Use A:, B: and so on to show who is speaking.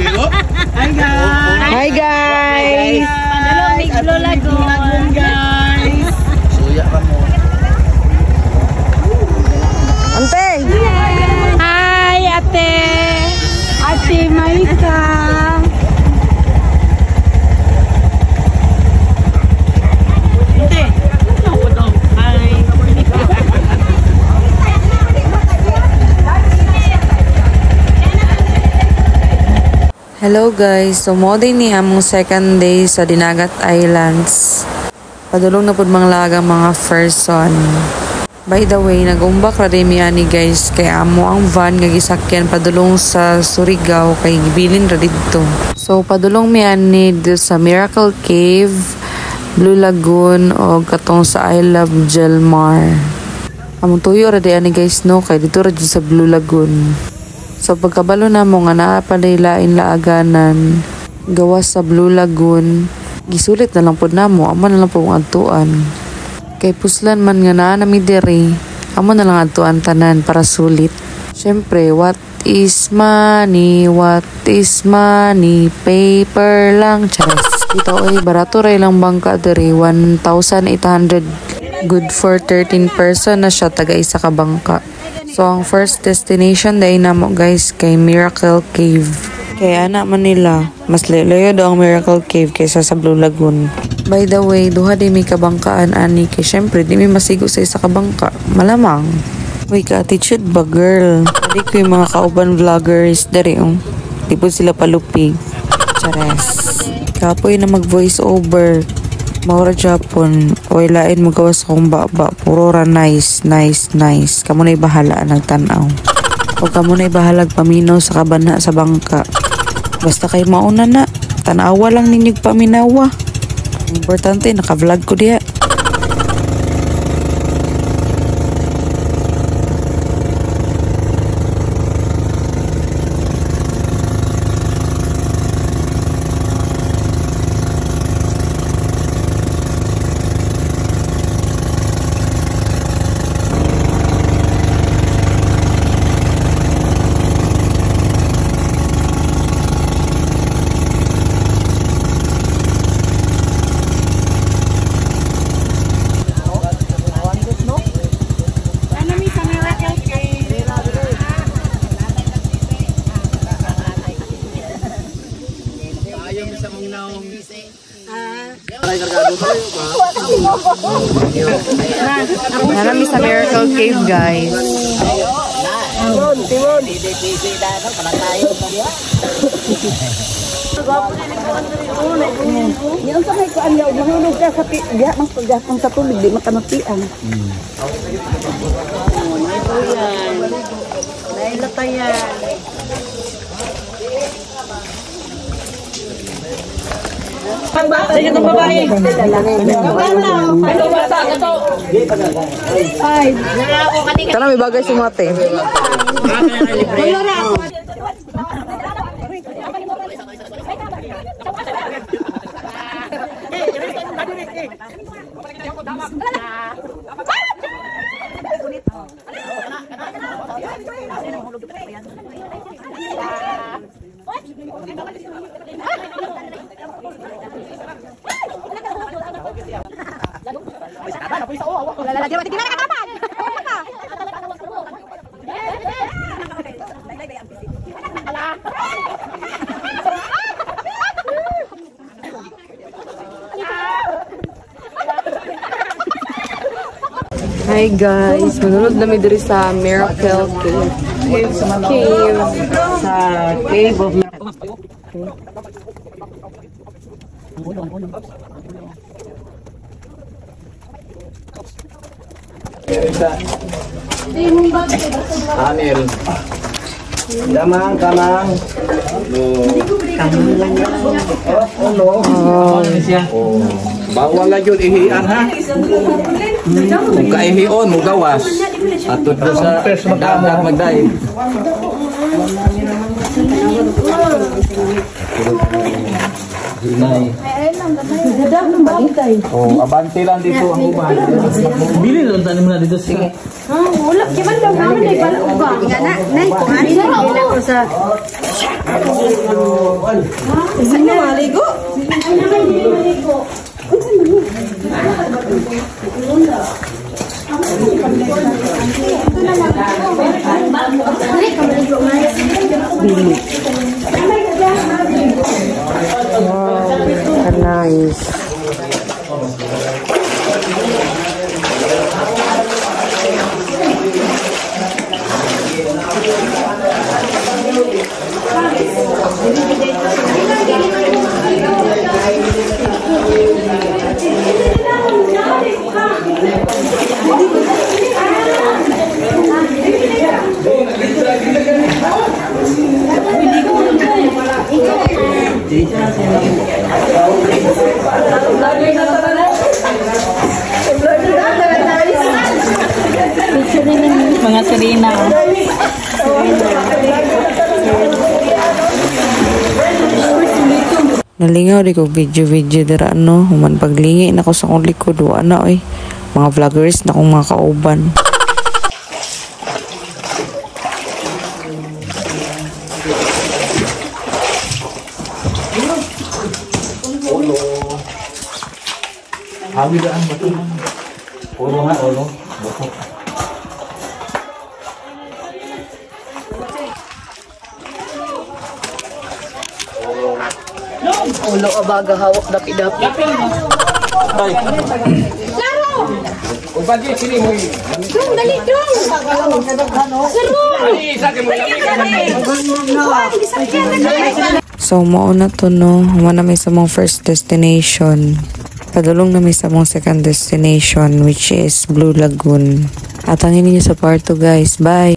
A: Hi guys!
B: Hi guys!
A: Padulong ni Blue Lagoon guys!
C: Suya ka mo.
B: Ante!
A: Hi ate! Ate Maika! Ate! Hi!
B: Hello guys, so mo din ni among second day sa Dinagat Islands. Padulong na pud manglagang mga person. By the way, nag-umbak ra rin ni guys kay amo ang van nga gisakyan padulong sa Surigao kay gibilin ra didto. So padulong mi ani sa Miracle Cave, Blue Lagoon o katong sa I Love Jelmar. Among tuyo ra di ani guys no kay dito ra jud sa Blue Lagoon. So pagkabalo na mo nga naa pa lain laaganan gawas sa Blue Lagoon, gisulit na lang po na mo, amo na lang po ang adtuan. Kay puslan man nga naa nami diri, amo na lang adtuan tanan para sulit. Syempre, what is money? What is money? Paper lang, charas. Dito ay barato ray lang bangka diri, 1,800. Good for 13 person na siya, taga isa ka bangka. So, ang first destination day na mo guys kay Miracle Cave. Kaya anak man nila, mas layo daw ang Miracle Cave kaysa sa Blue Lagoon. By the way, duha di may kabangkaan ani kay syempre di may masigo sa isa kabangka. Malamang. Uy, ka-attitude ba girl? Hindi ko yung mga kauban vloggers dari di po sila palupig. Chares. Kapoy na mag-voice over. Maura Japon, oy lain mo gawas kong baba, puro ra nice. Kamu na'y bahala nagtanaw. O kamu na'y bahalag paminaw sa kabana sa bangka. Basta kay mauna na, tanawa lang ninyog paminawa. Importante, naka-vlog ko diya. Narami sa Miracle Cave guys.
C: Timon.
D: Yan sa may kuan yaw mahulog ka sa diha mang pagyapon sa tubig di makamatian. Nailatayan.
A: Sige itong babae. Ano bata? Ito.
D: Ay.
B: Tara, may bagay si Mate. Hi guys, manunod na diri sa Miracle Cave.
C: Sa Cave of Miracle. Anil. Kamang. Kamang lang yan. Oh, bawal na yun ihian ha. Kung kaihion mo gawas. Atod mo sa dagat magdaig. Hinay. Oh, abante lang dito ang uban.
E: Bili lang tanim na dito sa.
D: Wala, kiman daw naman ay pala uba. Nga na, nay, kung ano ko sa
A: Sino maligo?
B: Nice.
D: Mga sirena.
B: Nalingaw di ko video dira no. Human paglingi na ko sa kong likod. Wa na oy. Mga vloggers na kong mga kauban.
C: Hawi daan bato. Ulo nga, ulo. Bato.
D: Ulo abaga hawak dapi-dapi.
C: Ay. Upagi, sini mo.
A: Dali, dong!
B: So, mauna to no. Human na may sa mong first destination. Padulong na may sa mong second destination which is Blue Lagoon. At hangin niyo sa part 2 guys. Bye!